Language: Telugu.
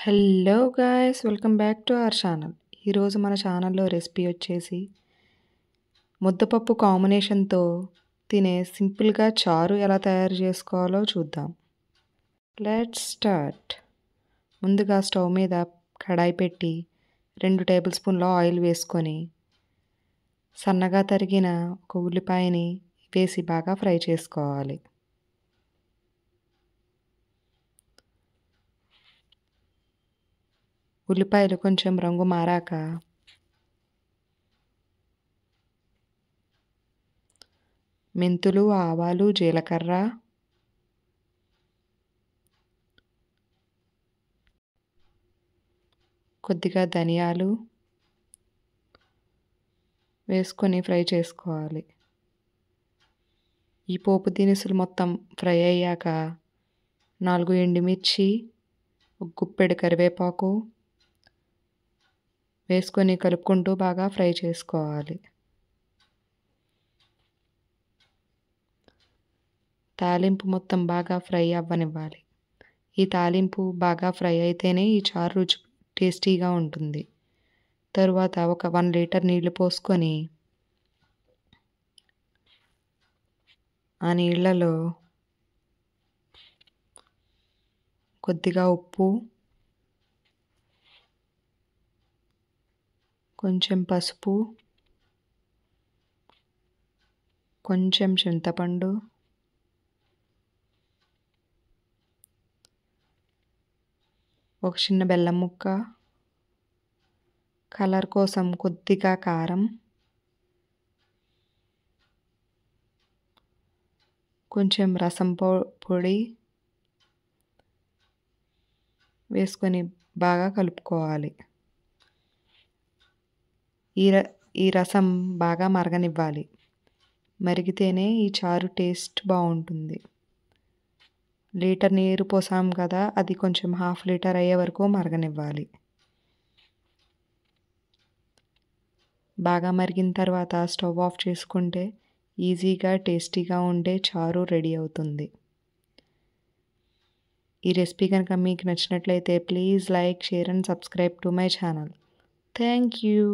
Hello guys, welcome back to our channel. ఈరోజు మన ఛానల్లో రెసిపీ వచ్చేసి ముద్దపప్పు కాంబినేషన్తో తినే సింపుల్గా చారు ఎలా తయారు చేసుకోవాలో చూద్దాం. Let's start. ముందుగా స్టవ్ మీద కడాయి పెట్టి 2 టేబుల్ స్పూన్ల ఆయిల్ వేసుకొని సన్నగా తరిగిన ఒక ఉల్లిపాయని వేసి బాగా ఫ్రై చేసుకోవాలి. ఉల్లిపాయలు కొంచెం రంగు మారాక మెంతులు, ఆవాలు, జీలకర్ర, కొద్దిగా ధనియాలు వేసుకొని ఫ్రై చేసుకోవాలి. ఈ పోపు దినుసులు మొత్తం ఫ్రై అయ్యాక 4 ఎండుమిర్చి, ఒక గుప్పెడు కరివేపాకు వేసుకొని కలుపుకుంటూ బాగా ఫ్రై చేసుకోవాలి. తాలింపు మొత్తం బాగా ఫ్రై అవ్వనివ్వాలి. ఈ తాలింపు బాగా ఫ్రై అయితేనే ఈ చారు రుచి టేస్టీగా ఉంటుంది. తరువాత ఒక 1 లీటర్ నీళ్లు పోసుకొని ఆ నీళ్లలో కొద్దిగా ఉప్పు, కొంచెం పసుపు, కొంచెం చింతపండు, ఒక చిన్న బెల్లం ముక్క, కలర్ కోసం కొద్దిగా కారం, కొంచెం రసం పొడి వేసుకొని బాగా కలుపుకోవాలి. ఈ రసం బాగా మరగనివ్వాలి. మరిగితేనే ఈ చారు టేస్ట్ బాగుంటుంది. లీటర్ నీరు పోసాం కదా, అది కొంచెం ½ లీటర్ అయ్యే వరకు మరగనివ్వాలి. బాగా మరిగిన తర్వాత స్టవ్ ఆఫ్ చేసుకుంటే ఈజీగా టేస్టీగా ఉండే చారు రెడీ అవుతుంది. ఈ రెసిపీ కనుక మీకు నచ్చినట్లయితే please like, share and subscribe to my channel. Thank you.